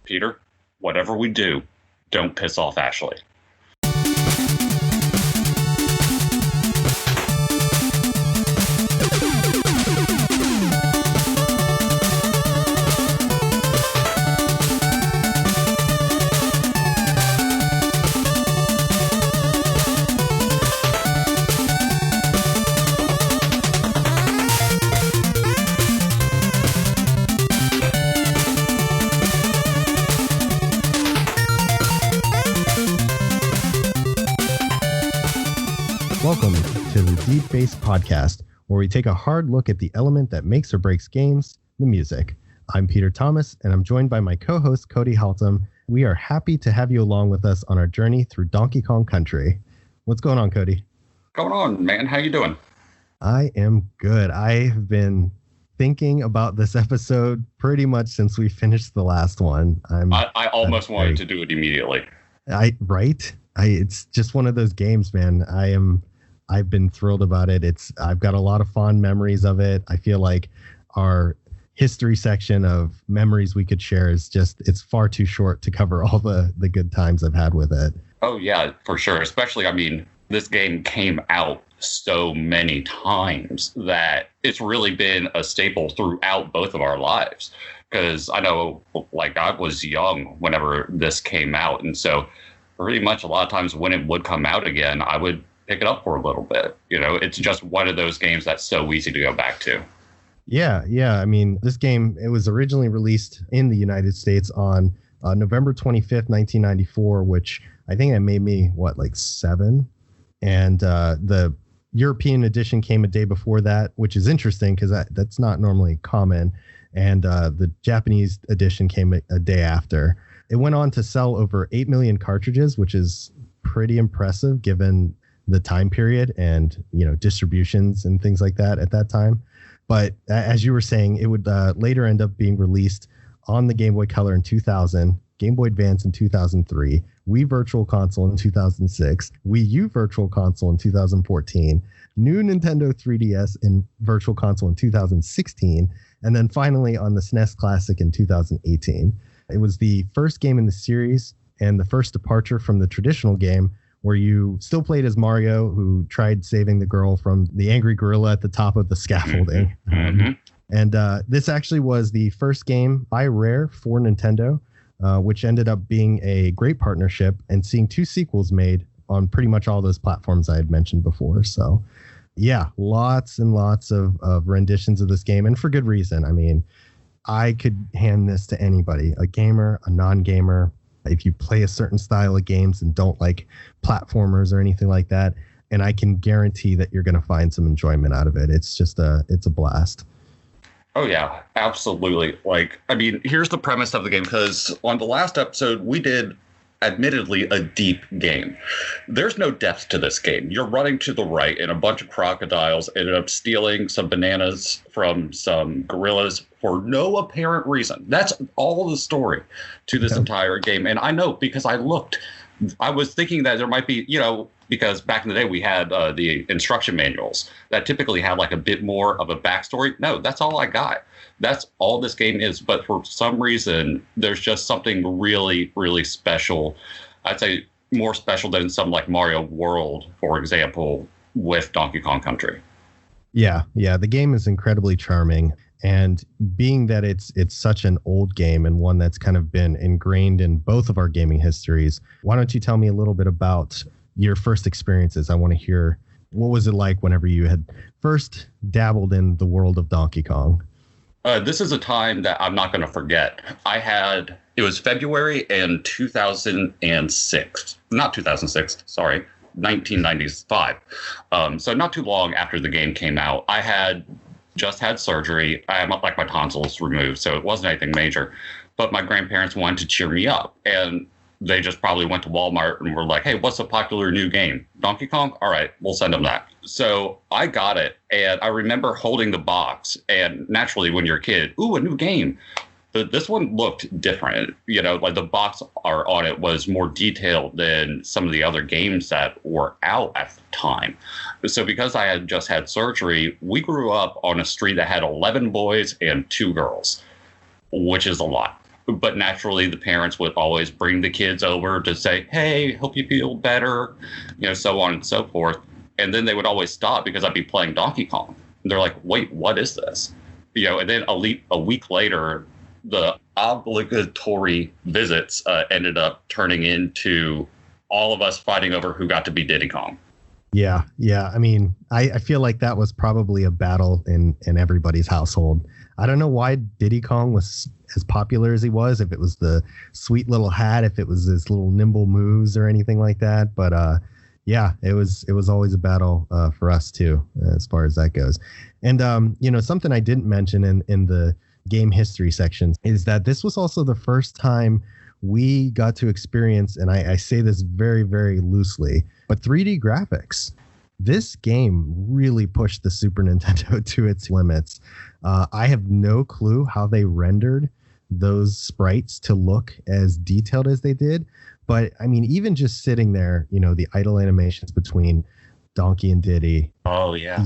Peter, whatever we do, don't piss off Ashley. Welcome to the Deep Bass Podcast, where we take a hard look at the element that makes or breaks games, the music. I'm Peter Thomas, and I'm joined by my co-host, Cody Haltom. We are happy to have you along with us on our journey through Donkey Kong Country. What's going on, Cody? Going on, man? How you doing? I am good. I have been thinking about this episode pretty much since we finished the last one. I almost wanted to do it immediately. It's just one of those games, man. I've been thrilled about it. I've got a lot of fond memories of it. I feel like our history section of memories we could share it's far too short to cover all the good times I've had with it. Oh yeah, for sure. Especially, this game came out so many times that it's really been a staple throughout both of our lives. Because I know, I was young whenever this came out. And so pretty much a lot of times when it would come out again, I would pick it up for a little bit. It's just one of those games that's so easy to go back to. Yeah. This game, it was originally released in the United States on November 25th, 1994, which I think that made me, 7? And the European edition came a day before that, which is interesting because that's not normally common. And the Japanese edition came a day after. It went on to sell over 8 million cartridges, which is pretty impressive given the time period and, distributions and things like that at that time. But as you were saying, it would later end up being released on the Game Boy Color in 2000, Game Boy Advance in 2003, Wii Virtual Console in 2006, Wii U Virtual Console in 2014, new Nintendo 3DS in Virtual Console in 2016, and then finally on the SNES Classic in 2018. It was the first game in the series and the first departure from the traditional game where you still played as Mario, who tried saving the girl from the angry gorilla at the top of the scaffolding. Mm-hmm. And this actually was the first game by Rare for Nintendo, which ended up being a great partnership and seeing 2 sequels made on pretty much all those platforms I had mentioned before. So, yeah, lots and lots of renditions of this game, and for good reason. I could hand this to anybody, a gamer, a non-gamer. If you play a certain style of games and don't like platformers or anything like that, and I can guarantee that you're going to find some enjoyment out of it. It's a blast. Oh, yeah, absolutely. Here's the premise of the game, because on the last episode, we did admittedly a deep game. There's no depth to this game. You're running to the right and a bunch of crocodiles ended up stealing some bananas from some gorillas for no apparent reason. That's all the story to this entire game. And I know because I was thinking that there might be, because back in the day we had the instruction manuals that typically had a bit more of a backstory. No, that's all I got. That's all this game is. But for some reason, there's just something really, really special. I'd say more special than some Mario World, for example, with Donkey Kong Country. Yeah. The game is incredibly charming. And being that it's such an old game and one that's kind of been ingrained in both of our gaming histories, why don't you tell me a little bit about your first experiences? I want to hear, what was it like whenever you had first dabbled in the world of Donkey Kong? This is a time that I'm not going to forget. It was February in 2006. Not 2006, sorry, 1995. So not too long after the game came out. I had just had surgery. I had my tonsils removed, so it wasn't anything major. But my grandparents wanted to cheer me up, and they just probably went to Walmart and were like, hey, what's a popular new game? Donkey Kong? All right, we'll send them that. So I got it, and I remember holding the box, and naturally when you're a kid, ooh, a new game. But this one looked different. The box art on it was more detailed than some of the other games that were out at the time. So because I had just had surgery, we grew up on a street that had 11 boys and 2 girls, which is a lot. But naturally, the parents would always bring the kids over to say, hey, hope you feel better, so on and so forth. And then they would always stop because I'd be playing Donkey Kong. And they're like, wait, what is this? And then a week later, the obligatory visits ended up turning into all of us fighting over who got to be Diddy Kong. Yeah. I mean, I feel like that was probably a battle in everybody's household. I don't know why Diddy Kong was as popular as he was, if it was the sweet little hat, if it was his little nimble moves or anything like that. But yeah, it was always a battle for us, too, as far as that goes. And, something I didn't mention in the game history section is that this was also the first time we got to experience, and I say this very, very loosely, but 3D graphics. This game really pushed the Super Nintendo to its limits. I have no clue how they rendered those sprites to look as detailed as they did. But I mean, even just sitting there, the idle animations between Donkey and Diddy. Oh, yeah.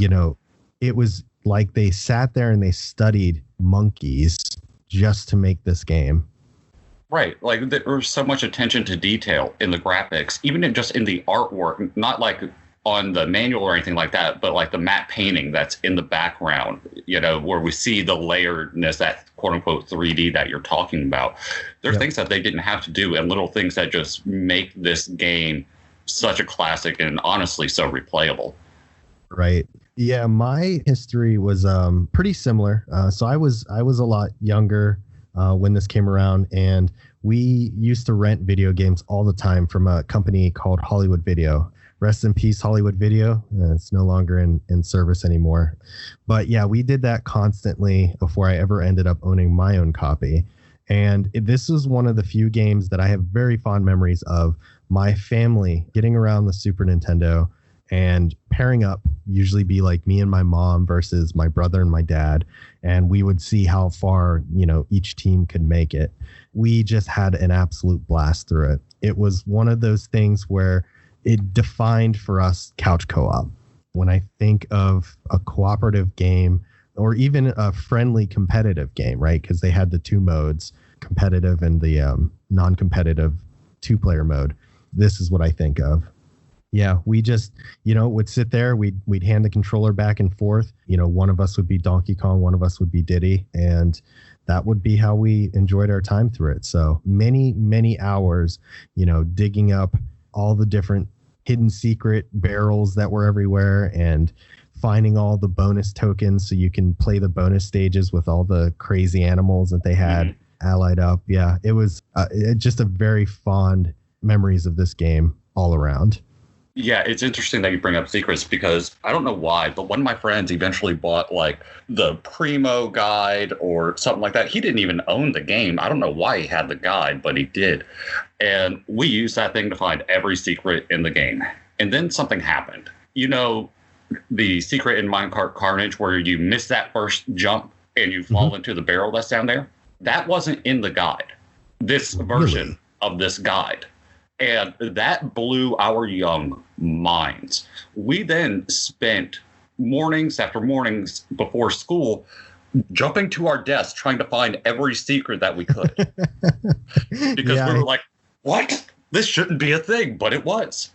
It was like they sat there and they studied monkeys just to make this game. Right. Like there was so much attention to detail in the graphics, even in the artwork, not like on the manual or anything like that, but like the matte painting that's in the background, where we see the layeredness, that quote unquote 3D that you're talking about. There are things that they didn't have to do, and little things that just make this game such a classic and honestly so replayable. Right. Yeah, my history was pretty similar. So I was a lot younger when this came around, and we used to rent video games all the time from a company called Hollywood Video. Rest in peace, Hollywood Video. It's no longer in service anymore. But yeah, we did that constantly before I ever ended up owning my own copy. And this was one of the few games that I have very fond memories of my family getting around the Super Nintendo and pairing up, usually be like me and my mom versus my brother and my dad. And we would see how far, each team could make it. We just had an absolute blast through it. It was one of those things where it defined for us couch co-op. When I think of a cooperative game or even a friendly competitive game, right? Because they had the two modes, competitive and the non-competitive 2-player mode. This is what I think of. Yeah, we just, would sit there. We'd hand the controller back and forth. One of us would be Donkey Kong, one of us would be Diddy, and that would be how we enjoyed our time through it. So many, many hours, digging up all the different hidden secret barrels that were everywhere and finding all the bonus tokens so you can play the bonus stages with all the crazy animals that they had allied up. Yeah, it was just a very fond memories of this game all around. Yeah, it's interesting that you bring up secrets because I don't know why, but one of my friends eventually bought like the Primo guide or something like that. He didn't even own the game. I don't know why he had the guide, but he did. And we used that thing to find every secret in the game. And then something happened. The secret in Minecart Carnage where you miss that first jump and you fall into the barrel that's down there? That wasn't in the guide. This version of this guide. And that blew our young minds. We then spent mornings after mornings before school jumping to our desks trying to find every secret that we could. Because we were like, what? This shouldn't be a thing, but it was.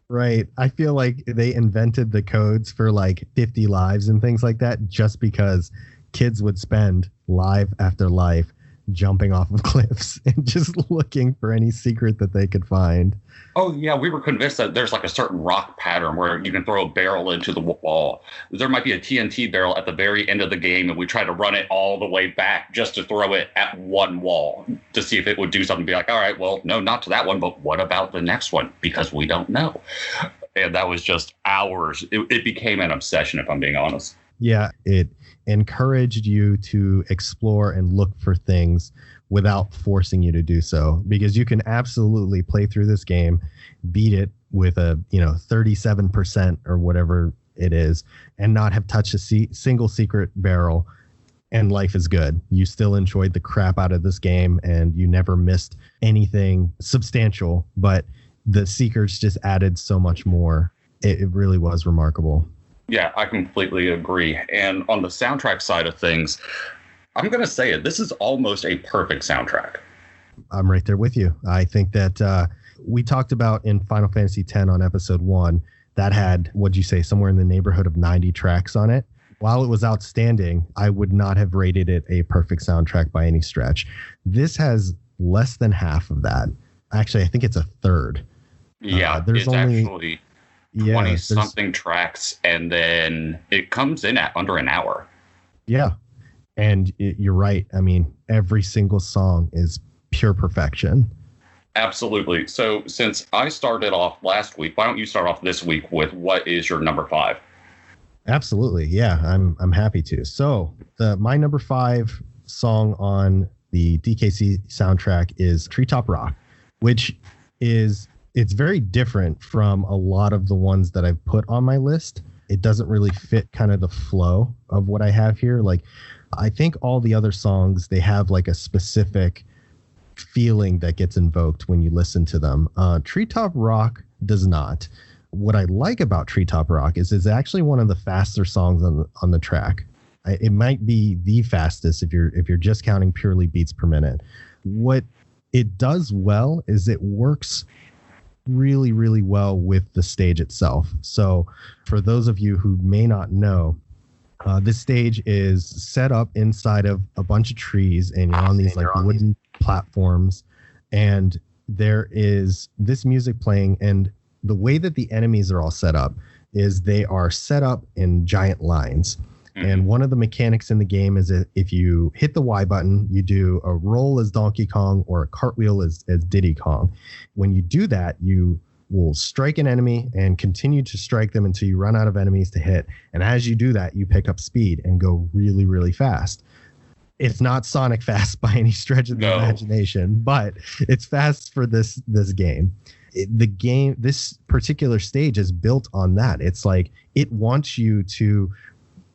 Right. I feel like they invented the codes for like 50 lives and things like that just because kids would spend life after life jumping off of cliffs and just looking for any secret that they could find. Oh, yeah. We were convinced that there's like a certain rock pattern where you can throw a barrel into the wall. There might be a TNT barrel at the very end of the game, and we try to run it all the way back just to throw it at one wall to see if it would do something. Be like, all right, well, no, not to that one, but what about the next one? Because we don't know. And that was just hours. It became an obsession, if I'm being honest. Yeah, it encouraged you to explore and look for things without forcing you to do so, because you can absolutely play through this game, beat it with a 37% or whatever it is, and not have touched a single secret barrel, and life is good. You still enjoyed the crap out of this game and you never missed anything substantial, but the secrets just added so much more. It really was remarkable. Yeah, I completely agree. And on the soundtrack side of things, I'm going to say it. This is almost a perfect soundtrack. I'm right there with you. I think that we talked about in Final Fantasy X on episode 1 that had, what'd you say, somewhere in the neighborhood of 90 tracks on it. While it was outstanding, I would not have rated it a perfect soundtrack by any stretch. This has less than half of that. Actually, I think it's a third. Yeah, there's it's only actually 20-something tracks, and then it comes in at under an hour. Yeah, and you're right. I mean, every single song is pure perfection. Absolutely. So since I started off last week, why don't you start off this week with what is your number 5? Absolutely. Yeah, I'm happy to. So my number 5 song on the DKC soundtrack is Treetop Rock, which it's very different from a lot of the ones that I've put on my list. It doesn't really fit kind of the flow of what I have here. Like, I think all the other songs, they have like a specific feeling that gets invoked when you listen to them. Treetop Rock does not. What I like about Treetop Rock is it's actually one of the faster songs on the track. It might be the fastest if you're just counting purely beats per minute. What it does well is it works really, really well with the stage itself. So for those of you who may not know, this stage is set up inside of a bunch of trees, and you're on these like wooden platforms, and there is this music playing, and the way that the enemies are all set up is they are set up in giant lines. And one of the mechanics in the game is that if you hit the Y button, you do a roll as Donkey Kong or a cartwheel as Diddy Kong. When you do that, you will strike an enemy and continue to strike them until you run out of enemies to hit. And as you do that, you pick up speed and go really, really fast. It's not Sonic fast by any stretch of the imagination, but it's fast for this game. This particular stage is built on that. It's like it wants you to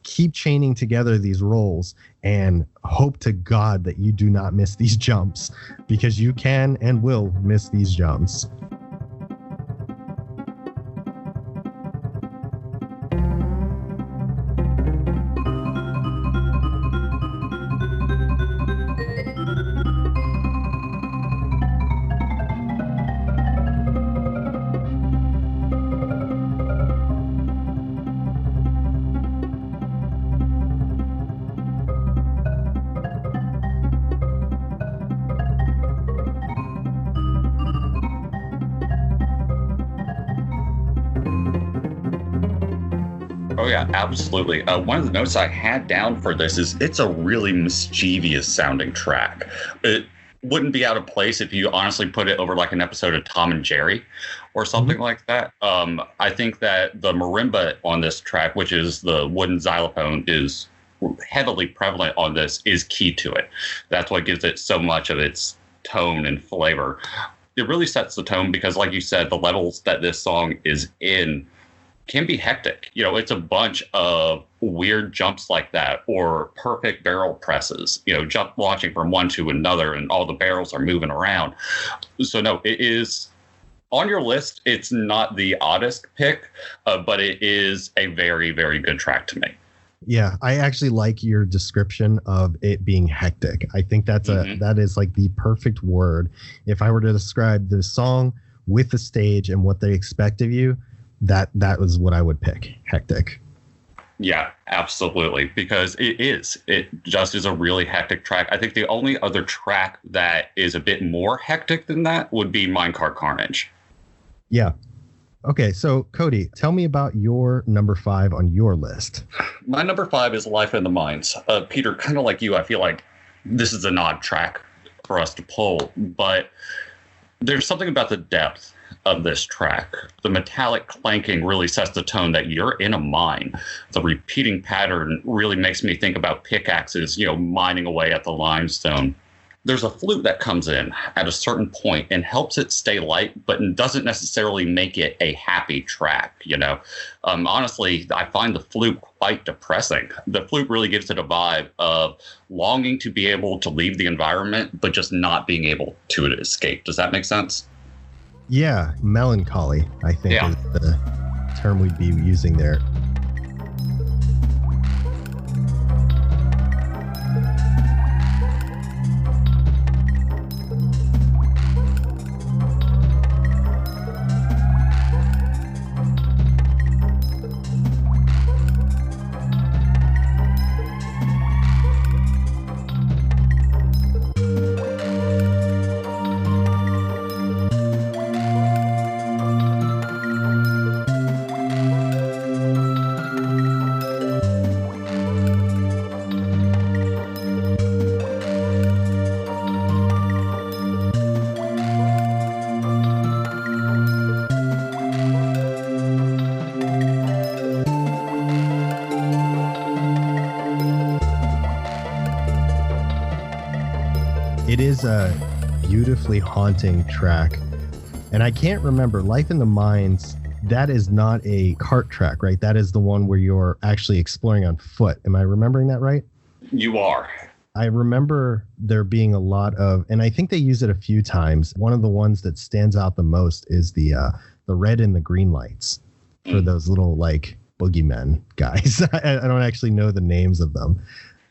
keep chaining together these rolls and hope to God that you do not miss these jumps, because you can and will miss these jumps. Oh, yeah, absolutely. One of the notes I had down for this is it's a really mischievous sounding track. It wouldn't be out of place if you honestly put it over like an episode of Tom and Jerry or something like that. I think that the marimba on this track, which is the wooden xylophone, is heavily prevalent on this, is key to it. That's what gives it so much of its tone and flavor. It really sets the tone because, like you said, the levels that this song is in can be hectic. You know, it's a bunch of weird jumps like that, or perfect barrel presses, you know, jump launching from one to another, and all the barrels are moving around. So no, it is on your list. It's not the oddest pick, but it is a very, very good track to me. Yeah, I actually like your description of it being hectic. I think that is like the perfect word. If I were to describe the song with the stage and what they expect of you, that was what I would pick. Hectic. Yeah, absolutely. Because it just is a really hectic track. I think the only other track that is a bit more hectic than that would be Minecart Carnage. Yeah. Okay, so Cody, tell me about your number 5 on your list. My number 5 is Life in the Mines. Peter, kind of like you, I feel like this is an odd track for us to pull, but there's something about the depth of this track. The metallic clanking really sets the tone that you're in a mine. The repeating pattern really makes me think about pickaxes, you know, mining away at the limestone. There's a flute that comes in at a certain point and helps it stay light, but doesn't necessarily make it a happy track, you know. Honestly, I find the flute quite depressing. The flute really gives it a vibe of longing to be able to leave the environment, but just not being able to escape. Does that make sense? Yeah, melancholy, I think, is the term we'd be using there. is a beautifully haunting track. And I can't remember, Life in the Mines, that is not a cart track, right? That is the one where you're actually exploring on foot. Am I remembering that right? You are. I remember there being a lot of, and I think they use it a few times. One of the ones that stands out the most is the red and the green lights for those little like boogeymen guys. I don't actually know the names of them.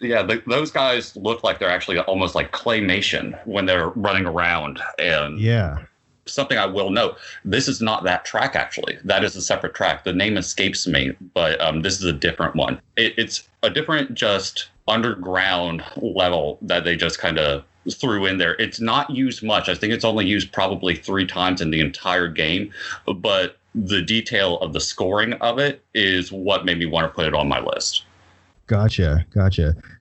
Yeah, those guys look like they're actually almost like claymation when they're running around. And yeah, something I will note, this is not that track, actually. That is a separate track. The name escapes me, but this is a different one. It's a different just underground level that they just kind of threw in there. It's not used much. I think it's only used probably 3 times in the entire game, but the detail of the scoring of it is what made me want to put it on my list. Gotcha.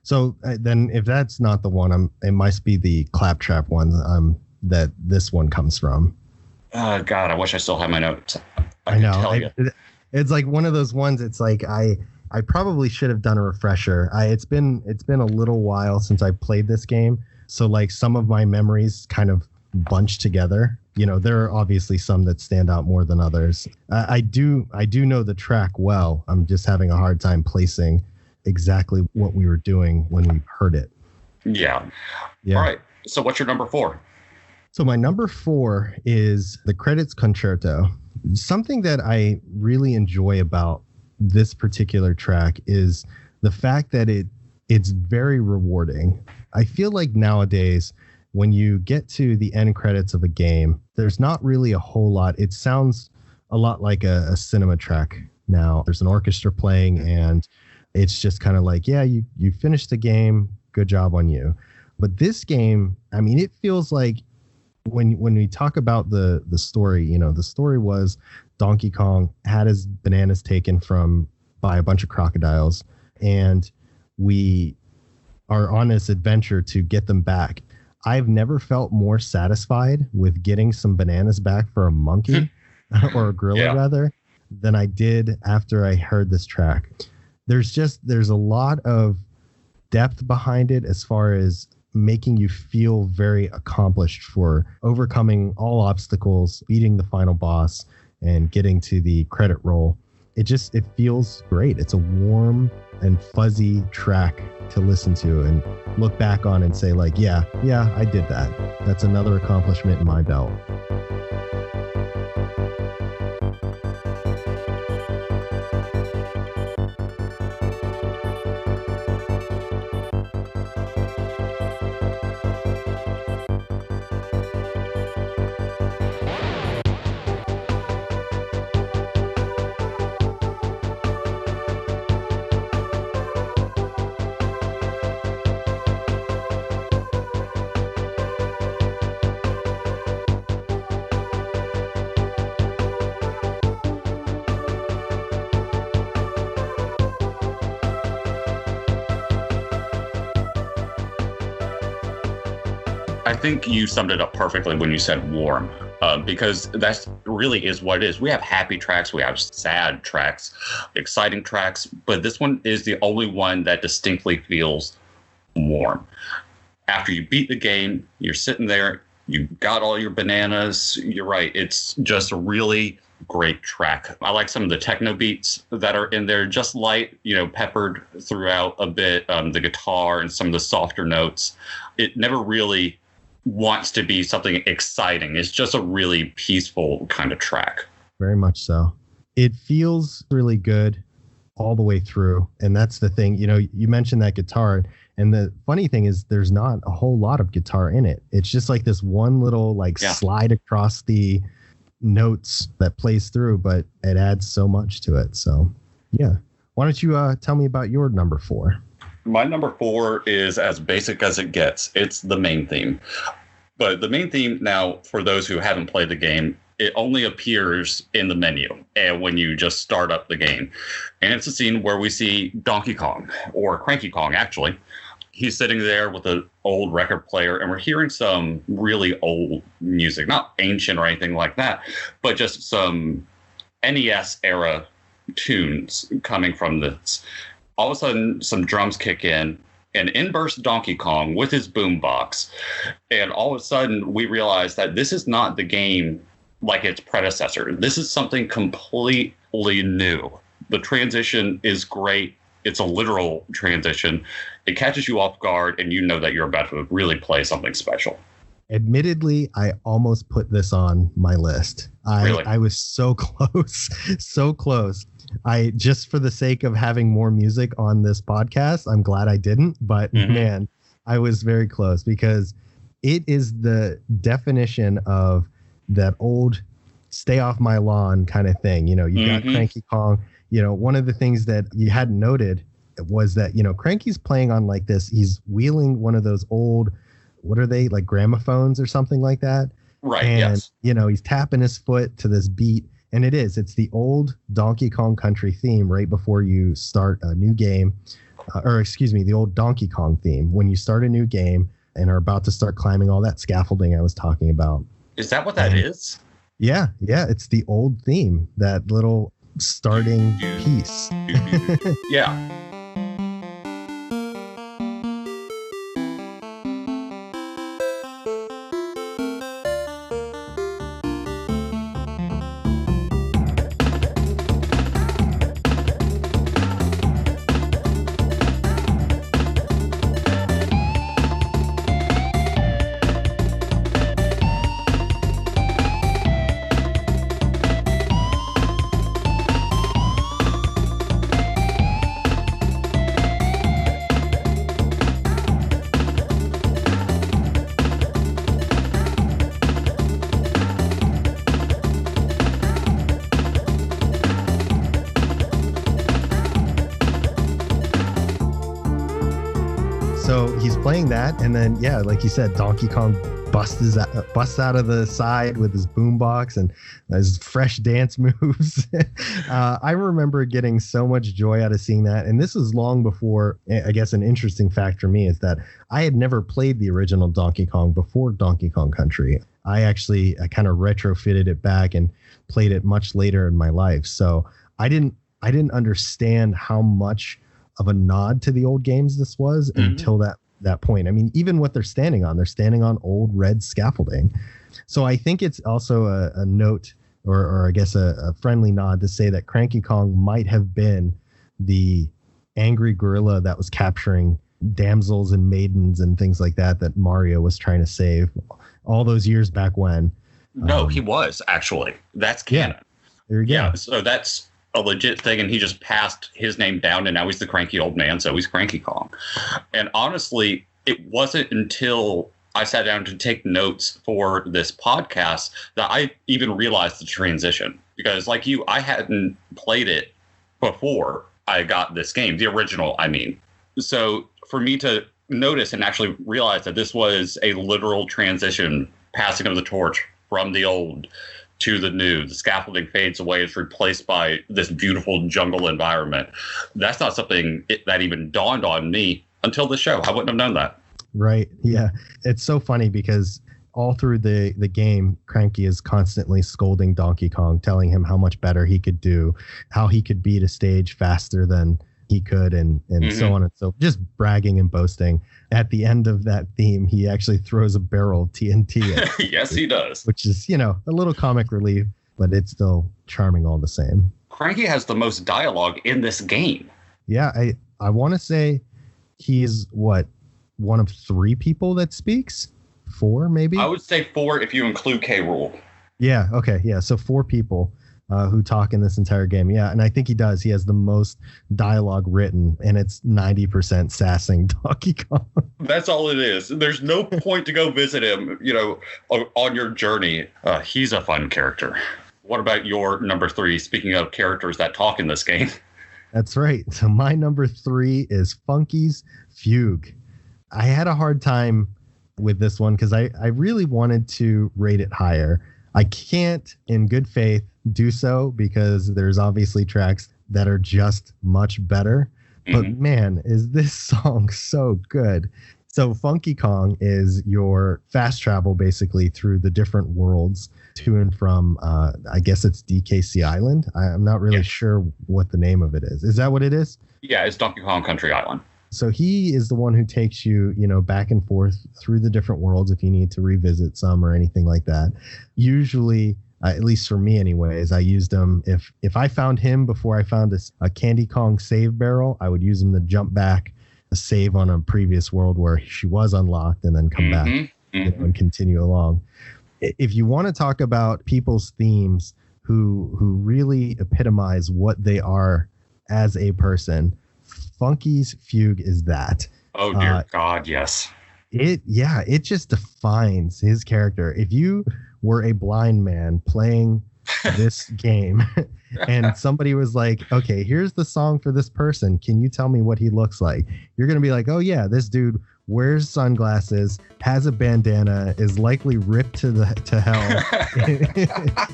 So then if that's not the one, it must be the Claptrap one that this one comes from. God, I wish I still had my notes. I know. It's like one of those ones. It's like I probably should have done a refresher. It's been a little while since I played this game, so like some of my memories kind of bunched together. You know, there are obviously some that stand out more than others. I do know the track well. I'm just having a hard time placing exactly what we were doing when we heard it. Yeah. All right. So what's your number 4? So my number 4 is the Credits Concerto. Something that I really enjoy about this particular track is the fact that it's very rewarding. I feel like nowadays when you get to the end credits of a game, there's not really a whole lot. It sounds a lot like a cinema track now. There's an orchestra playing and it's just kind of like, yeah, you finished the game. Good job on you. But this game, I mean, it feels like when we talk about the story, you know, the story was Donkey Kong had his bananas taken by a bunch of crocodiles, and we are on this adventure to get them back. I've never felt more satisfied with getting some bananas back for a monkey or a gorilla rather than I did after I heard this track. There's a lot of depth behind it as far as making you feel very accomplished for overcoming all obstacles, beating the final boss, and getting to the credit roll. It feels great. It's a warm and fuzzy track to listen to and look back on and say like, yeah, I did that. That's another accomplishment in my belt. I think you summed it up perfectly when you said warm, because that really is what it is. We have happy tracks, we have sad tracks, exciting tracks, but this one is the only one that distinctly feels warm. After you beat the game, you're sitting there, you got all your bananas. You're right. It's just a really great track. I like some of the techno beats that are in there, just light, peppered throughout a bit, the guitar and some of the softer notes. It never really wants to be something exciting. It's just a really peaceful kind of track. Very much so. It feels really good all the way through. And that's the thing, you mentioned that guitar. And the funny thing is there's not a whole lot of guitar in it. It's just like this one little slide across the notes that plays through, but it adds so much to it. So, yeah. Why don't you tell me about your number 4? My number 4 is as basic as it gets. It's the main theme. But the main theme now, for those who haven't played the game, it only appears in the menu and when you just start up the game. And it's a scene where we see Donkey Kong, or Cranky Kong, actually. He's sitting there with an old record player, and we're hearing some really old music, not ancient or anything like that, but just some NES era tunes coming from this. All of a sudden, some drums kick in, and in bursts Donkey Kong with his boombox. And all of a sudden, we realized that this is not the game like its predecessor. This is something completely new. The transition is great. It's a literal transition. It catches you off guard, and you know that you're about to really play something special. Admittedly, I almost put this on my list. I was so close, so close. I just for the sake of having more music on this podcast, I'm glad I didn't. But man, I was very close because it is the definition of that old stay off my lawn kind of thing. You know, you got Cranky Kong. You know, one of the things that you hadn't noted was that, you know, Cranky's playing on like this. He's wheeling one of those old, what are they, like gramophones or something like that? Right. And, yes. you know, he's tapping his foot to this beat. And it's the old Donkey Kong Country theme right before you start a new game. The old Donkey Kong theme when you start a new game and are about to start climbing all that scaffolding I was talking about. Is that what that is? Yeah. It's the old theme, that little starting piece. Yeah. So he's playing that, and then like you said, Donkey Kong busts out of the side with his boombox and his fresh dance moves. I remember getting so much joy out of seeing that, and this was long before. I guess an interesting fact for me is that I had never played the original Donkey Kong before Donkey Kong Country. I kind of retrofitted it back and played it much later in my life, so I didn't understand how much of a nod to the old games this was until that point. I mean, even what they're standing on old red scaffolding. So I think it's also a note or I guess a friendly nod to say that Cranky Kong might have been the angry gorilla that was capturing damsels and maidens and things like that Mario was trying to save all those years back when. No, he was actually. That's canon. Yeah, there you go. Yeah, so that's a legit thing, and he just passed his name down, and now he's the cranky old man, so he's Cranky Kong. And honestly, it wasn't until I sat down to take notes for this podcast that I even realized the transition. Because like you, I hadn't played it before I got this game, the original, I mean. So for me to notice and actually realize that this was a literal transition, passing of the torch from the old to the new, the scaffolding fades away, it's replaced by this beautiful jungle environment. That's not something that even dawned on me until the show. I wouldn't have known that. Right. Yeah. It's so funny because all through the game, Cranky is constantly scolding Donkey Kong, telling him how much better he could do, how he could beat a stage faster than he could, and so on and so, just bragging and boasting. At the end of that theme, he actually throws a barrel of TNT at Yes, he does. Which is, a little comic relief, but it's still charming all the same. Cranky has the most dialogue in this game. Yeah, I want to say he's one of 3 people that speaks? 4, maybe? I would say 4 if you include K. Rool. Yeah, okay, yeah, so 4 people who talk in this entire game. Yeah, and I think he does. He has the most dialogue written, and it's 90% sassing Donkey Kong. That's all it is. There's no point to go visit him, on your journey. He's a fun character. What about your number 3, speaking of characters that talk in this game? That's right. So my number 3 is Funky's Fugue. I had a hard time with this one because I really wanted to rate it higher. I can't, in good faith, do so because there's obviously tracks that are just much better. But man, is this song so good. So Funky Kong is your fast travel basically through the different worlds to and from, I guess it's DKC Island. I'm not really sure what the name of it is. Is that what it is? Yeah, it's Donkey Kong Country Island. So he is the one who takes you, back and forth through the different worlds if you need to revisit some or anything like that. Usually, at least for me anyways, I used him. If I found him before I found a Candy Kong save barrel, I would use him to jump back, save on a previous world where she was unlocked, and then come back and continue along. If you want to talk about people's themes who really epitomize what they are as a person, Funky's Fugue is that. Oh dear God, yes. It just defines his character. If you were a blind man playing this game and somebody was like, okay, here's the song for this person, can you tell me what he looks like? You're going to be like, oh yeah, this dude wears sunglasses, has a bandana, is likely ripped to hell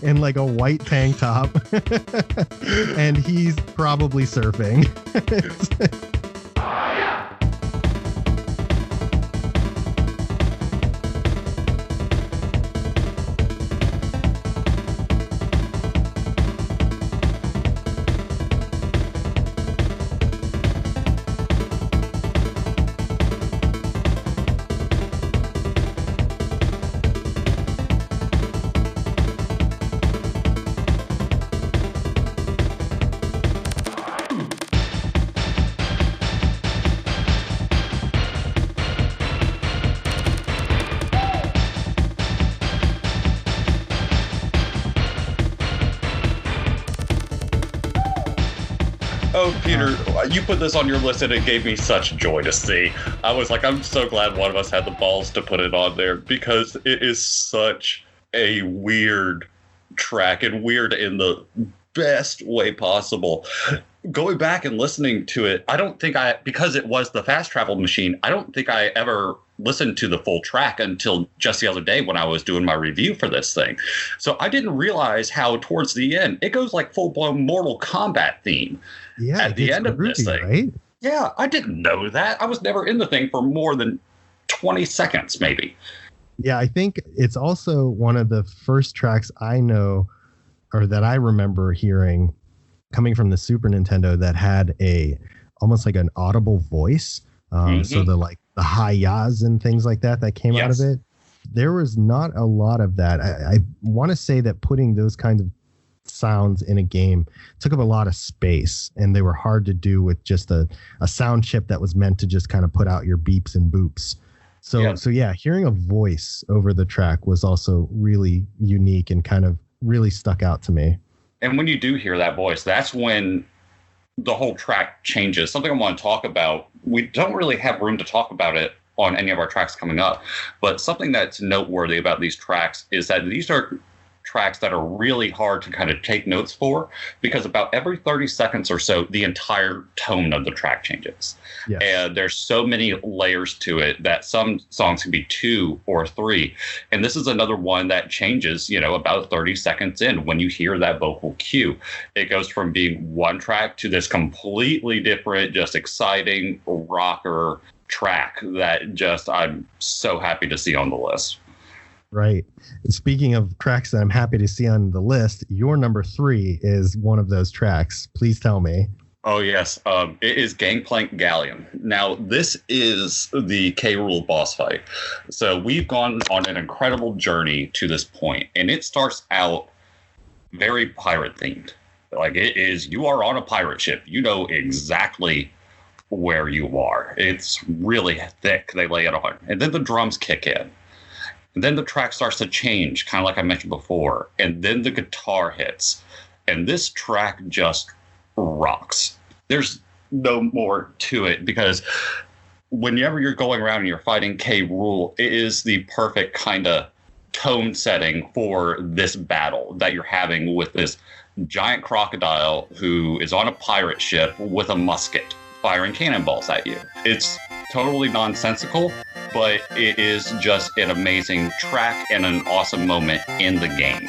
in like a white tank top, and he's probably surfing. Oh, Peter, you put this on your list and it gave me such joy to see. I was like, I'm so glad one of us had the balls to put it on there because it is such a weird track, and weird in the best way possible. Going back and listening to it, because it was the fast travel machine, I don't think I ever listened to the full track until just the other day when I was doing my review for this thing. So I didn't realize how towards the end, it goes like full-blown Mortal Kombat theme at the end of this thing. Right? Yeah, I didn't know that. I was never in the thing for more than 20 seconds, maybe. Yeah, I think it's also one of the first tracks I know, or that I remember hearing coming from the Super Nintendo, that had almost like an audible voice. So the hi-yas and things like that came out of it. There was not a lot of that. I want to say that putting those kinds of sounds in a game took up a lot of space, and they were hard to do with just a sound chip that was meant to just kind of put out your beeps and boops. So hearing a voice over the track was also really unique and kind of really stuck out to me. And when you do hear that voice, that's when the whole track changes. Something I want to talk about. We don't really have room to talk about it on any of our tracks coming up, but something that's noteworthy about these tracks is that these are tracks that are really hard to kind of take notes for, because about every 30 seconds or so, the entire tone of the track changes. Yes. And there's so many layers to it that some songs can be 2 or 3. And this is another one that changes, about 30 seconds in when you hear that vocal cue. It goes from being one track to this completely different, just exciting rocker track that I'm so happy to see on the list. Right. Speaking of tracks that I'm happy to see on the list, your number 3 is one of those tracks. Please tell me. Oh, yes. It is Gangplank Galleon. Now, this is the K. Rool boss fight. So we've gone on an incredible journey to this point, and it starts out very pirate themed. Like, it is, you are on a pirate ship. You know exactly where you are. It's really thick. They lay it on. And then the drums kick in. And then the track starts to change, kind of like I mentioned before. And then the guitar hits. And this track just rocks. There's no more to it, because whenever you're going around and you're fighting K. Rool, it is the perfect kind of tone setting for this battle that you're having with this giant crocodile who is on a pirate ship with a musket firing cannonballs at you. It's totally nonsensical, but it is just an amazing track and an awesome moment in the game.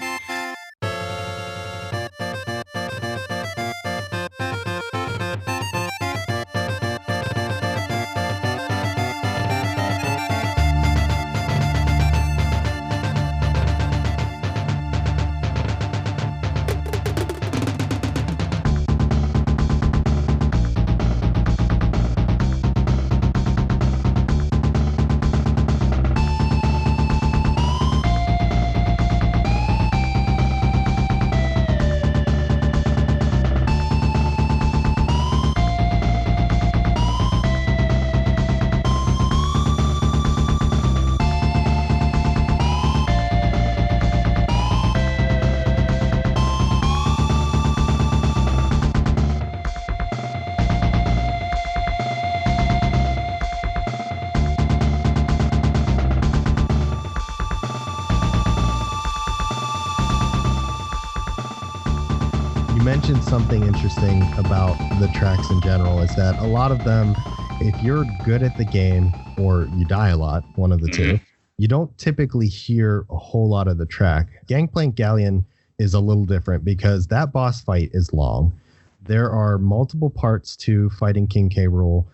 mentioned something interesting about the tracks in general is that a lot of them, if you're good at the game or you die a lot, one of the two, you don't typically hear a whole lot of the track. Gangplank Galleon is a little different because that boss fight is long. There are multiple parts to fighting King K. Rool.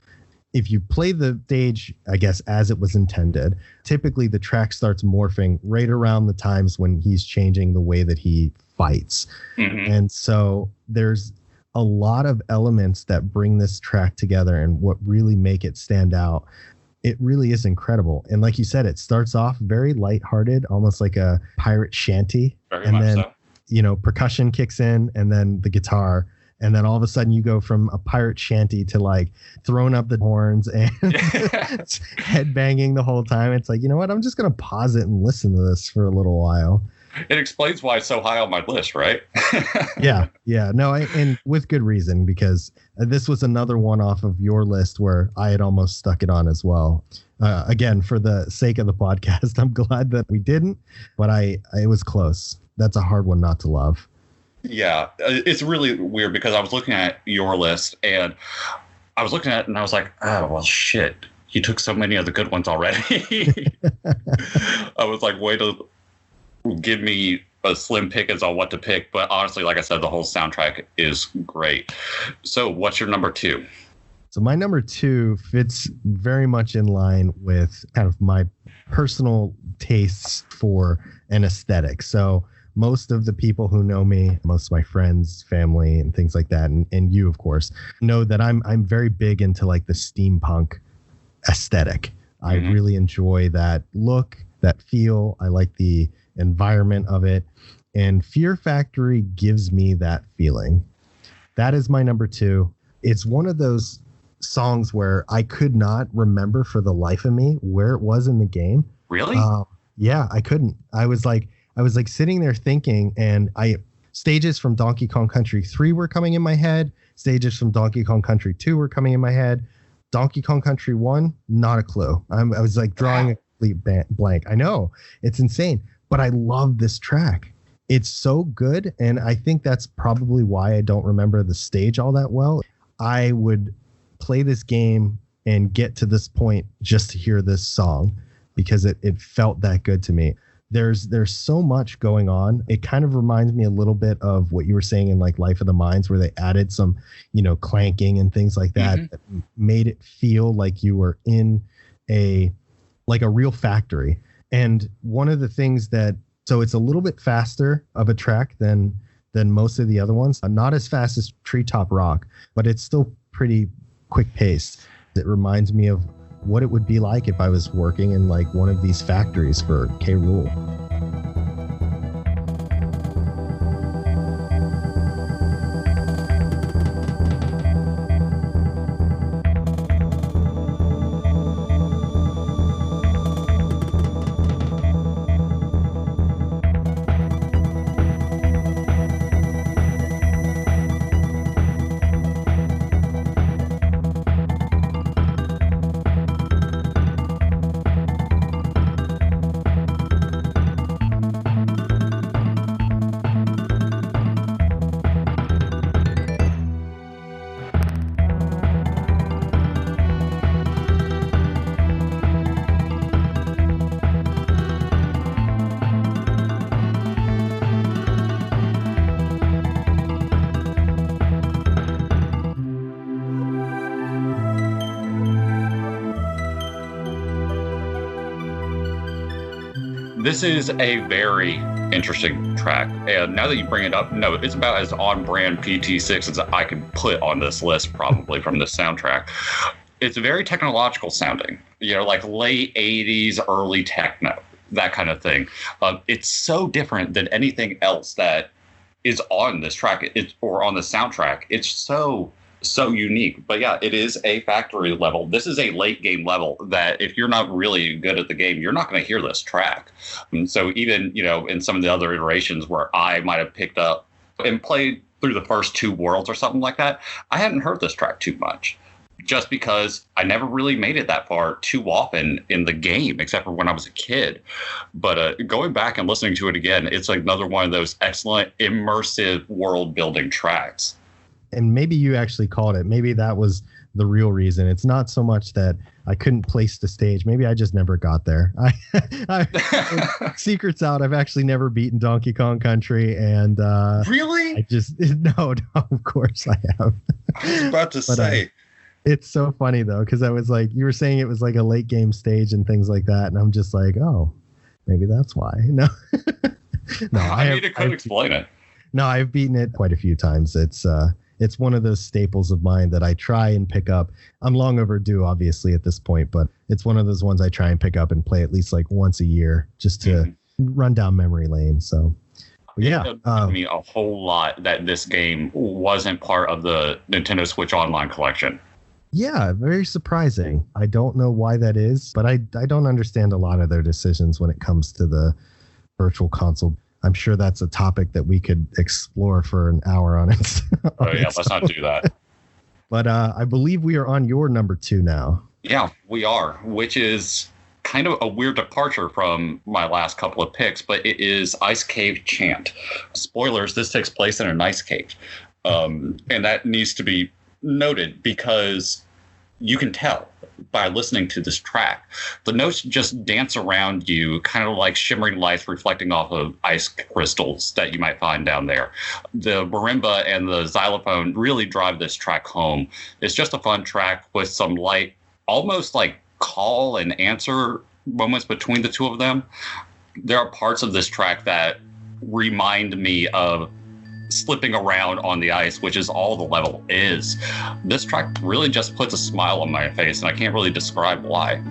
If you play the stage, I guess, as it was intended, typically the track starts morphing right around the times when he's changing the way that he fights. And so there's a lot of elements that bring this track together and what really make it stand out. It really is incredible. And like you said, it starts off very lighthearted, almost like a pirate shanty. Very much then, so. you know, percussion kicks in and then the guitar. And then all of a sudden you go from a pirate shanty to like throwing up the horns and headbanging the whole time. It's like, you know what? I'm just going to pause it and listen to this for a little while. It explains why it's so high on my list, right? Yeah. No, and with good reason, because this was another one off of your list where I had almost stuck it on as well. Again, for the sake of the podcast, I'm glad that we didn't, but it was close. That's a hard one not to love. Yeah, it's really weird because I was looking at your list and I was looking at it and I was like, oh, well, shit. You took so many of the good ones already. I was like, way to give me a slim pickings on what to pick. But honestly, like I said, the whole soundtrack is great. So what's your number 2? So my number 2 fits very much in line with kind of my personal tastes for an aesthetic. So most of the people who know me, most of my friends, family, and things like that, and you, of course, know that I'm very big into like the steampunk aesthetic. I really enjoy that look, that feel. I like the environment of it. And Fear Factory gives me that feeling. That is my number 2. It's one of those songs where I could not remember for the life of me where it was in the game. Really? Yeah, I couldn't. I was like sitting there thinking, and stages from Donkey Kong Country 3 were coming in my head. Stages from Donkey Kong Country 2 were coming in my head. Donkey Kong Country 1, not a clue. I was like drawing a complete blank. I know, it's insane, but I love this track. It's so good, and I think that's probably why I don't remember the stage all that well. I would play this game and get to this point just to hear this song because it felt that good to me. There's so much going on. It kind of reminds me a little bit of what you were saying in like Life of the Mines, where they added some, clanking and things like that, that made it feel like you were in a real factory. And one of the things so it's a little bit faster of a track than most of the other ones. Not as fast as Treetop Rock, but it's still pretty quick paced. It reminds me of what it would be like if I was working in like one of these factories for K. Rool. This is a very interesting track. And now that you bring it up, no, it's about as on-brand PT6 as I could put on this list probably from this soundtrack. It's very technological sounding, like late 80s, early techno, that kind of thing. It's so different than anything else that is on this track or on the soundtrack. It's so unique. But yeah, it is a factory level. This is a late game level that if you're not really good at the game, you're not going to hear this track. And so even, in some of the other iterations where I might have picked up and played through the first 2 worlds or something like that, I hadn't heard this track too much. just because I never really made it that far too often in the game, except for when I was a kid. But going back and listening to it again, it's another one of those excellent immersive world building tracks. And maybe you actually called it. Maybe that was the real reason. It's not so much that I couldn't place the stage. Maybe I just never got there. Secret's out. I've actually never beaten Donkey Kong Country. And really? I just, no, of course I have. I was about to say. It's so funny, though, because I was like, you were saying it was like a late game stage and things like that. And I'm just like, oh, maybe that's why. No, no, I mean, it could explain it. No, I've beaten it quite a few times. It's one of those staples of mine that I try and pick up. I'm long overdue, obviously, at this point, but it's one of those ones I try and pick up and play at least like once a year just to run down memory lane. So, yeah. It took me a whole lot that this game wasn't part of the Nintendo Switch Online collection. Yeah, very surprising. I don't know why that is, but I don't understand a lot of their decisions when it comes to the virtual console. I'm sure that's a topic that we could explore for an hour on it. Oh, yeah, let's not do that. But I believe we are on your number 2 now. Yeah, we are, which is kind of a weird departure from my last couple of picks, but it is Ice Cave Chant. Spoilers, this takes place in an ice cave. And that needs to be noted because you can tell by listening to this track. The notes just dance around you, kind of like shimmering lights reflecting off of ice crystals that you might find down there. The marimba and the xylophone really drive this track home. It's just a fun track with some light, almost like call and answer moments between the two of them. There are parts of this track that remind me of slipping around on the ice, which is all the level is. This track really just puts a smile on my face, and I can't really describe why.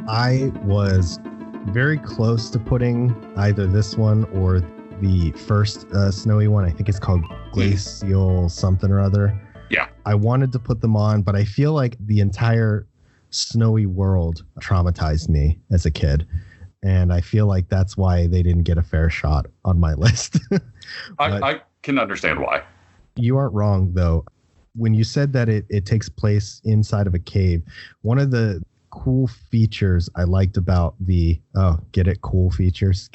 I was very close to putting either this one or the first snowy one. I think it's called Glacial something or other. Yeah. I wanted to put them on, but I feel like the entire snowy world traumatized me as a kid. And I feel like that's why they didn't get a fair shot on my list. I can understand why. You aren't wrong, though. When you said that it takes place inside of a cave, one of the cool features I liked about the cool features.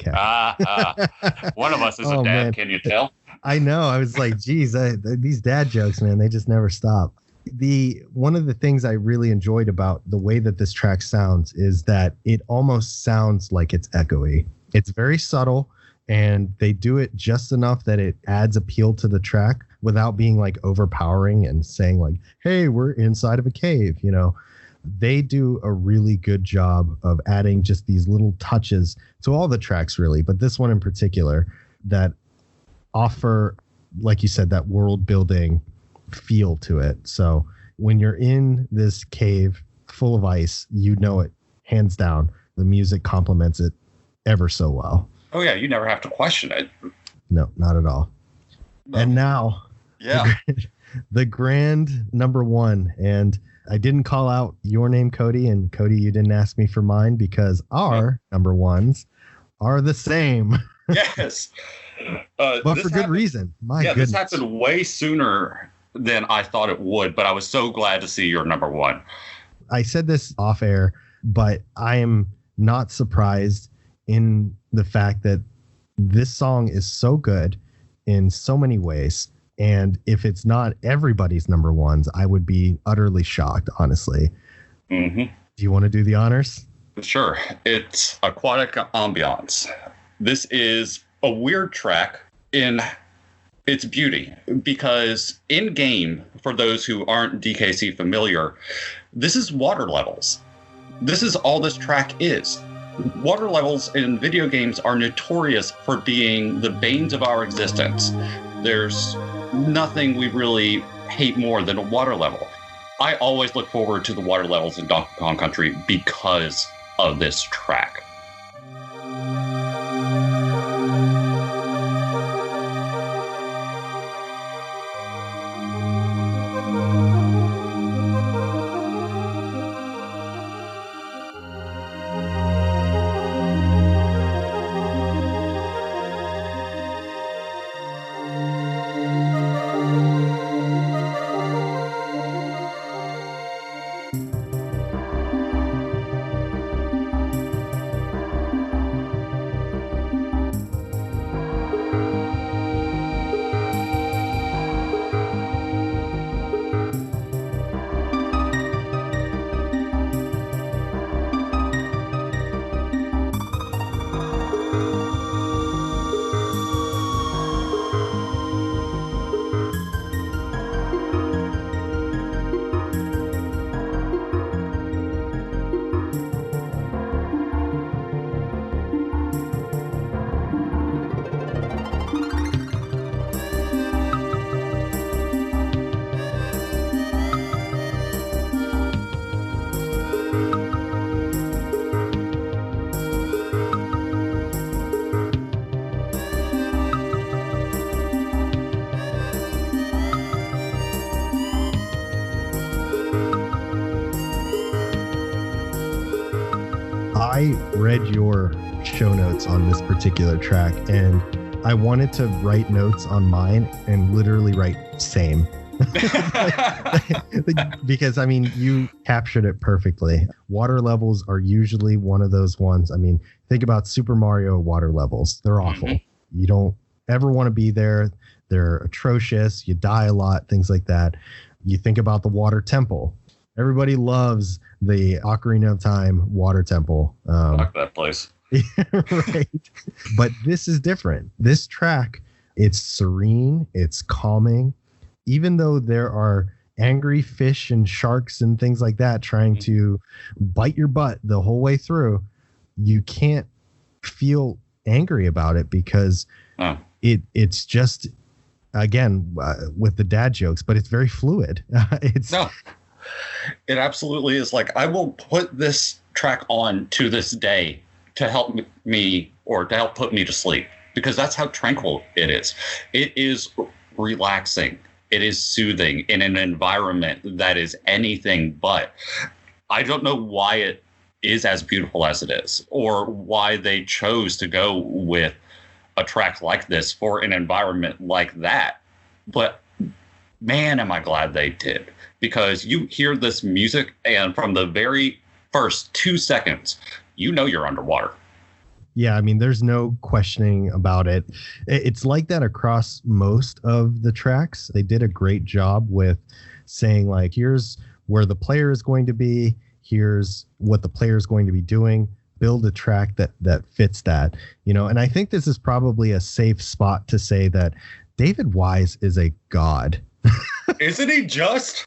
One of us is a dad, man. Can you tell? I know. I was like, geez, these dad jokes, man, they just never stop. One of the things I really enjoyed about the way that this track sounds is that it almost sounds like it's echoey. It's very subtle, and they do it just enough that it adds appeal to the track without being like overpowering and saying like, hey, we're inside of a cave, you know. They do a really good job of adding just these little touches to all the tracks, really, but this one in particular that offer, like you said, that world building feel to it. So when you're in this cave full of ice, you know it hands down. The music complements it ever so well. Oh, yeah. You never have to question it. No, not at all. No. And now, yeah, the grand number 1. And I didn't call out your name, Cody, and Cody, you didn't ask me for mine because our number 1s are the same. Yes. But for good reason. My goodness. This happened way sooner than I thought it would, but I was so glad to see your number 1. I said this off air, but I am not surprised in the fact that this song is so good in so many ways. And if it's not everybody's number 1s, I would be utterly shocked, honestly. Mm-hmm. Do you want to do the honors? Sure. It's Aquatic Ambiance. This is a weird track in It's beauty, because in game, for those who aren't DKC familiar, this is water levels. This is all this track is. Water levels in video games are notorious for being the banes of our existence. There's nothing we really hate more than a water level. I always look forward to the water levels in Donkey Kong Country because of this track. I read your show notes on this particular track, and I wanted to write notes on mine and literally write same. Because, I mean, you captured it perfectly. Water levels are usually one of those ones. I mean, think about Super Mario water levels. They're awful. You don't ever want to be there. They're atrocious. You die a lot, things like that. You think about the water temple. Everybody loves the Ocarina of Time water temple. Fuck that place. Right. But this is different. This track, it's serene, it's calming. Even though there are angry fish and sharks and things like that trying to bite your butt the whole way through, you can't feel angry about it because it's just, again, with the dad jokes, but it's very fluid. It absolutely is. Like, I will put this track on to this day to help me or to help put me to sleep, because that's how tranquil it is. It is relaxing. It is soothing in an environment that is anything but. I don't know why it is as beautiful as it is, or why they chose to go with a track like this for an environment like that. But man, am I glad they did. Because you hear this music, and from the very first 2 seconds, you know you're underwater. Yeah, I mean, there's no questioning about it. It's like that across most of the tracks. They did a great job with saying, like, here's where the player is going to be. Here's what the player is going to be doing. Build a track that fits that, you know. And I think this is probably a safe spot to say that David Wise is a god. Isn't he just?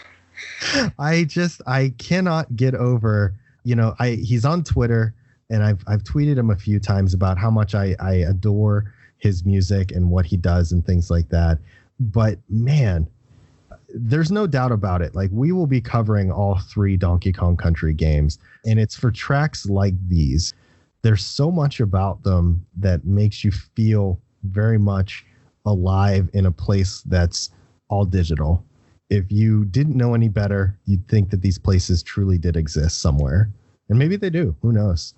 I cannot get over, you know, he's on Twitter, and I've tweeted him a few times about how much I adore his music and what he does and things like that. But man, there's no doubt about it. Like, we will be covering all 3 Donkey Kong Country games, and it's for tracks like these. There's so much about them that makes you feel very much alive in a place that's all digital. If you didn't know any better, you'd think that these places truly did exist somewhere. And maybe they do. Who knows?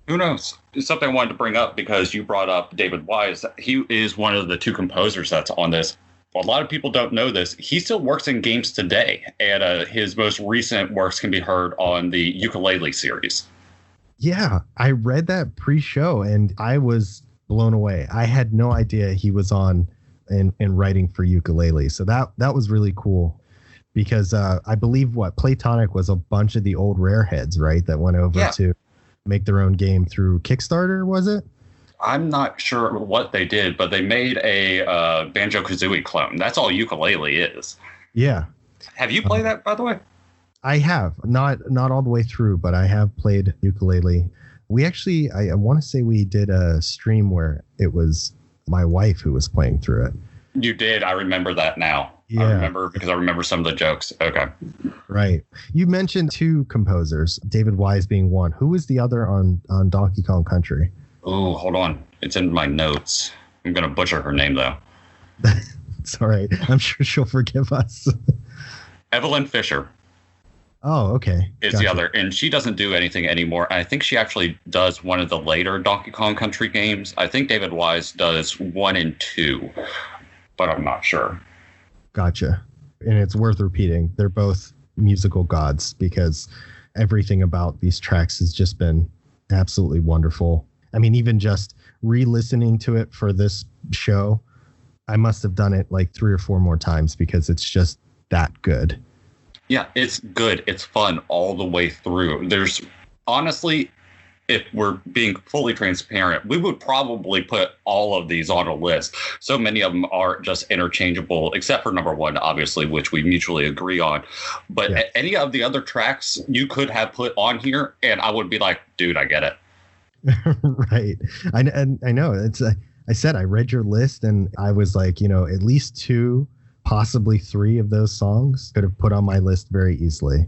Who knows? It's something I wanted to bring up because you brought up David Wise. He is one of the 2 composers that's on this. A lot of people don't know this. He still works in games today, and his most recent works can be heard on the Ukulele series. Yeah, I read that pre-show, and I was blown away. I had no idea he was on and writing for Ukulele. So that was really cool, because I believe Playtonic was a bunch of the old Rare heads, right, that went over to make their own game through Kickstarter, was it? I'm not sure what they did, but they made a Banjo-Kazooie clone. That's all ukulele is. Yeah. Have you played that, by the way? I have. Not all the way through, but I have played ukulele. We actually, I want to say we did a stream where it was my wife who was playing through it. You did. I remember that now. Yeah. I remember because I remember some of the jokes. Okay. Right. You mentioned two composers, David Wise being one. Who was the other on Donkey Kong Country? Oh, hold on. It's in my notes. I'm going to butcher her name, though. It's all right. I'm sure she'll forgive us. Eveline Fischer. Oh, okay. Is the other, and she doesn't do anything anymore. I think she actually does one of the later Donkey Kong Country games. I think David Wise does 1 and 2, but I'm not sure. Gotcha. And it's worth repeating. They're both musical gods because everything about these tracks has just been absolutely wonderful. I mean, even just re-listening to it for this show, I must have done it like 3 or 4 more times because it's just that good. Yeah, it's good. It's fun all the way through. There's honestly, if we're being fully transparent, we would probably put all of these on a list. So many of them are just interchangeable, except for number 1, obviously, which we mutually agree on. But any of the other tracks you could have put on here, and I would be like, dude, I get it. Right. I know. It's. I said I read your list, and I was like, at least 2, possibly 3 of those songs could have put on my list very easily.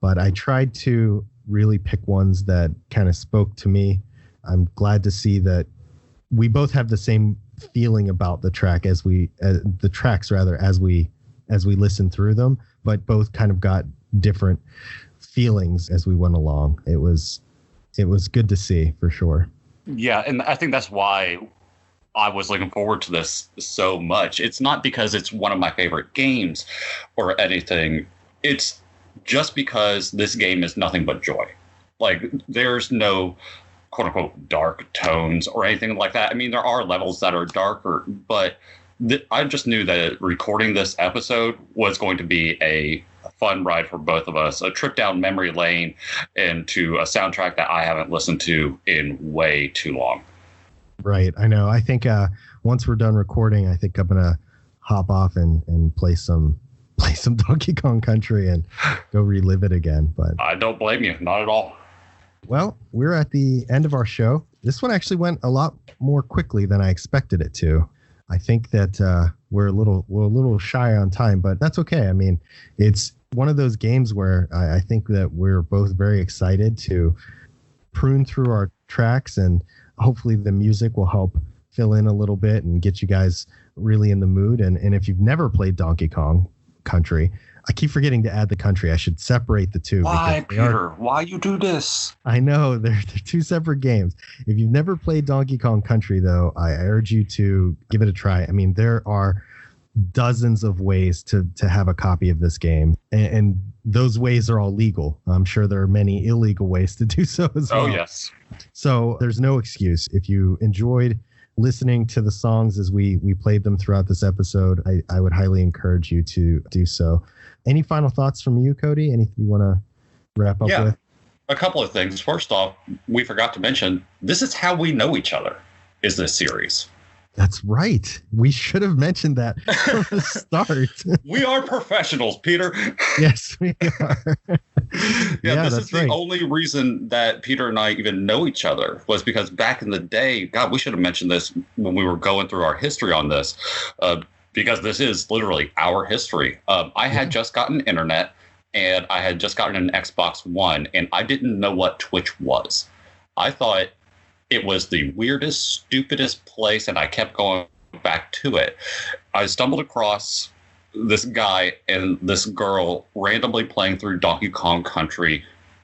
But I tried to really pick ones that kind of spoke to me. I'm glad to see that we both have the same feeling about the track as we listen through them, but both kind of got different feelings as we went along. It was good to see for sure. Yeah, and I think that's why I was looking forward to this so much. It's not because it's one of my favorite games or anything. It's just because this game is nothing but joy. Like, there's no quote unquote dark tones or anything like that. I mean, there are levels that are darker, but I just knew that recording this episode was going to be a fun ride for both of us, a trip down memory lane into a soundtrack that I haven't listened to in way too long. Right. I know. I think once we're done recording, I think I'm going to hop off and play some Donkey Kong Country and go relive it again. But I don't blame you. Not at all. Well, we're at the end of our show. This one actually went a lot more quickly than I expected it to. I think that we're a little shy on time, but that's okay. I mean, it's one of those games where I think that we're both very excited to prune through our tracks, and hopefully the music will help fill in a little bit and get you guys really in the mood. And if you've never played Donkey Kong Country, I keep forgetting to add the country. I should separate the two. Why, Peter? Why you do this? I know they're 2 separate games. If you've never played Donkey Kong Country, though, I urge you to give it a try. I mean, there are dozens of ways to have a copy of this game, and those ways are all legal. I'm sure there are many illegal ways to do so as well. Oh, yes. So there's no excuse. If you enjoyed listening to the songs as we played them throughout this episode, I would highly encourage you to do so. Any final thoughts from you, Cody? Anything you want to wrap up with? A couple of things. First off, we forgot to mention, this is how we know each other, is this series. That's right. We should have mentioned that from the start. We are professionals, Peter. Yes, we are. This is the only reason that Peter and I even know each other, was because back in the day, God, we should have mentioned this when we were going through our history on this, because this is literally our history. I had just gotten internet, and I had just gotten an Xbox One, and I didn't know what Twitch was. I thought it was the weirdest, stupidest place, and I kept going back to it. I stumbled across this guy and this girl randomly playing through Donkey Kong Country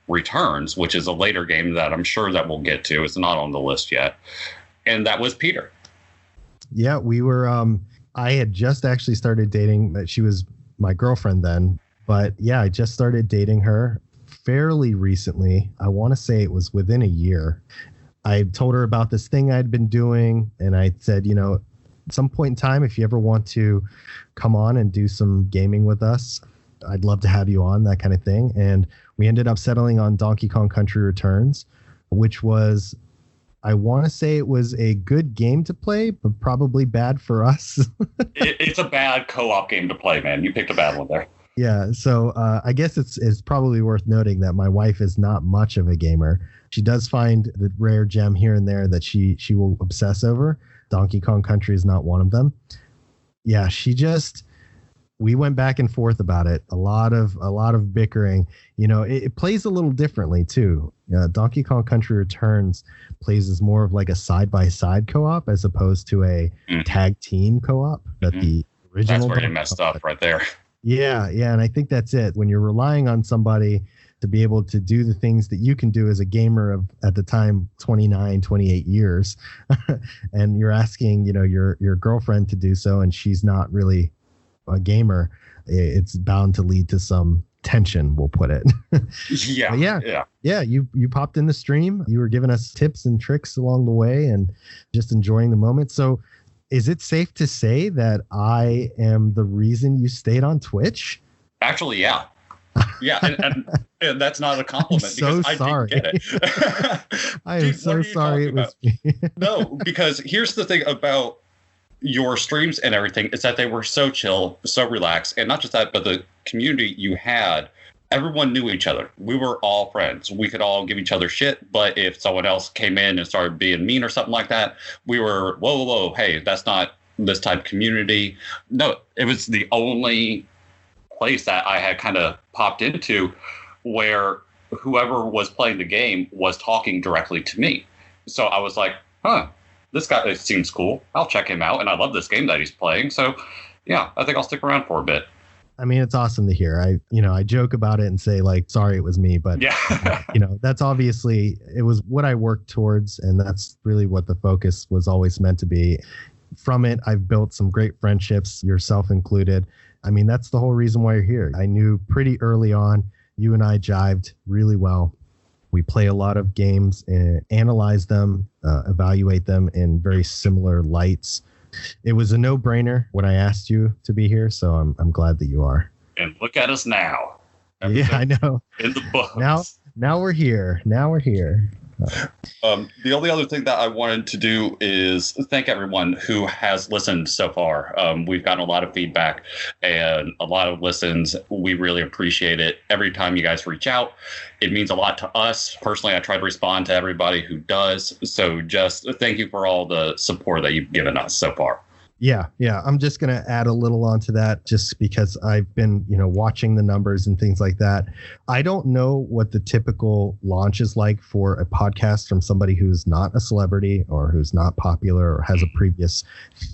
Returns, which is a later game that I'm sure that we'll get to. It's not on the list yet. And that was Peter. Yeah, we were, I had just actually started dating, she was my girlfriend then, but yeah, I just started dating her fairly recently. I want to say it was within a year. I told her about this thing I'd been doing, and I said, at some point in time, if you ever want to come on and do some gaming with us, I'd love to have you on, that kind of thing. And we ended up settling on Donkey Kong Country Returns, which was I want to say it was a good game to play, but probably bad for us. It's a bad co-op game to play, man. You picked a bad one there. Yeah, so I guess it's probably worth noting that my wife is not much of a gamer. She does find the rare gem here and there that she will obsess over. Donkey Kong Country is not one of them. Yeah, we went back and forth about it. A lot of bickering. You know, it plays a little differently too. Donkey Kong Country Returns plays as more of like a side-by-side co-op as opposed to a tag team co-op that the original. That's where you messed up right there. Yeah, and I think that's it. When you're relying on somebody to be able to do the things that you can do as a gamer of, at the time, 29, 28 years, and you're asking, your girlfriend to do so, and she's not really a gamer, it's bound to lead to some tension, we'll put it. Yeah. You popped in the stream. You were giving us tips and tricks along the way and just enjoying the moment. So is it safe to say that I am the reason you stayed on Twitch? Actually, yeah. Yeah, and that's not a compliment because I didn't get it. I am so sorry it was me. No, because here's the thing about your streams and everything is that they were so chill, so relaxed, and not just that, but the community you had, everyone knew each other. We were all friends. We could all give each other shit, but if someone else came in and started being mean or something like that, we were, whoa, hey, that's not this type of community. No, it was the only place that I had kind of popped into where whoever was playing the game was talking directly to me. So I was like, this guy seems cool. I'll check him out. And I love this game that he's playing. So yeah, I think I'll stick around for a bit. I mean, it's awesome to hear. I joke about it and say like, sorry, it was me, but yeah. That's obviously, it was what I worked towards. And that's really what the focus was always meant to be. From it, I've built some great friendships, yourself included. I mean, that's the whole reason why you're here. I knew pretty early on, you and I jived really well. We play a lot of games and analyze them, evaluate them in very similar lights. It was a no-brainer when I asked you to be here, so I'm glad that you are. And look at us now. Yeah, I know. In the books. Now we're here. The only other thing that I wanted to do is thank everyone who has listened so far. We've gotten a lot of feedback and a lot of listens. We really appreciate it. Every time you guys reach out, it means a lot to us. Personally, I try to respond to everybody who does. So just thank you for all the support that you've given us so far. Yeah. I'm just going to add a little onto that just because I've been, watching the numbers and things like that. I don't know what the typical launch is like for a podcast from somebody who's not a celebrity or who's not popular or has a previous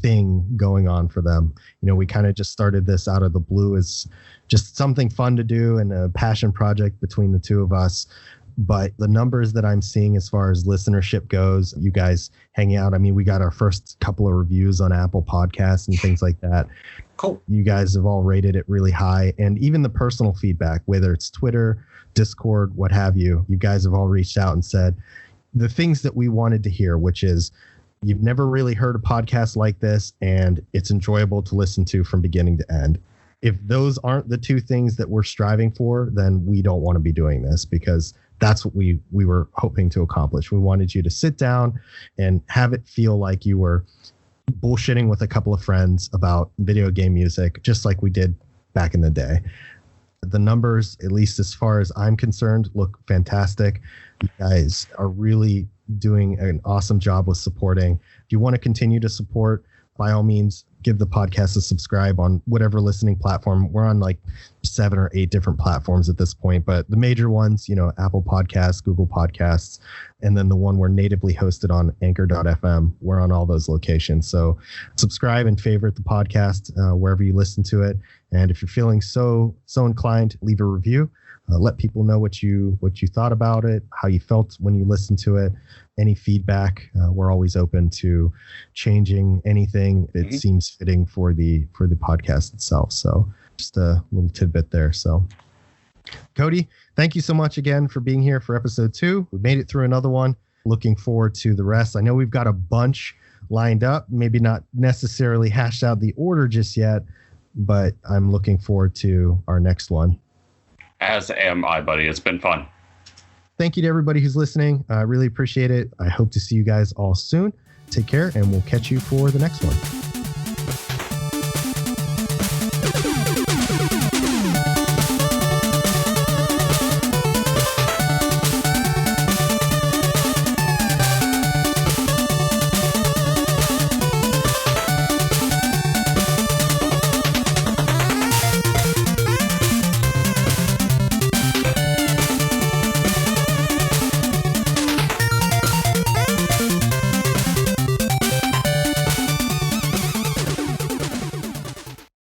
thing going on for them. We kind of just started this out of the blue as just something fun to do and a passion project between the two of us. But the numbers that I'm seeing as far as listenership goes, you guys hanging out. I mean, we got our first couple of reviews on Apple Podcasts and things like that. Cool. You guys have all rated it really high. And even the personal feedback, whether it's Twitter, Discord, what have you, you guys have all reached out and said the things that we wanted to hear, which is you've never really heard a podcast like this and it's enjoyable to listen to from beginning to end. If those aren't the two things that we're striving for, then we don't want to be doing this because that's what we were hoping to accomplish. We wanted you to sit down and have it feel like you were bullshitting with a couple of friends about video game music, just like we did back in the day. The numbers, at least as far as I'm concerned, look fantastic. You guys are really doing an awesome job with supporting. If you want to continue to support, by all means, give the podcast a subscribe on whatever listening platform. We're on like 7 or 8 different platforms at this point, but the major ones, Apple Podcasts, Google Podcasts, and then the one we're natively hosted on, anchor.fm. We're on all those locations. So subscribe and favorite the podcast wherever you listen to it. And if you're feeling so inclined, leave a review. Let people know what you thought about it, how you felt when you listened to it. Any feedback, we're always open to changing anything that seems fitting for the podcast itself. So just a little tidbit there. So Cody, thank you so much again for being here for episode 2. We made it through another one. Looking forward to the rest. I know we've got a bunch lined up, maybe not necessarily hashed out the order just yet, but I'm looking forward to our next one. As am I, buddy. It's been fun. thank you to everybody who's listening. I really appreciate it. I hope to see you guys all soon. Take care, and we'll catch you for the next one.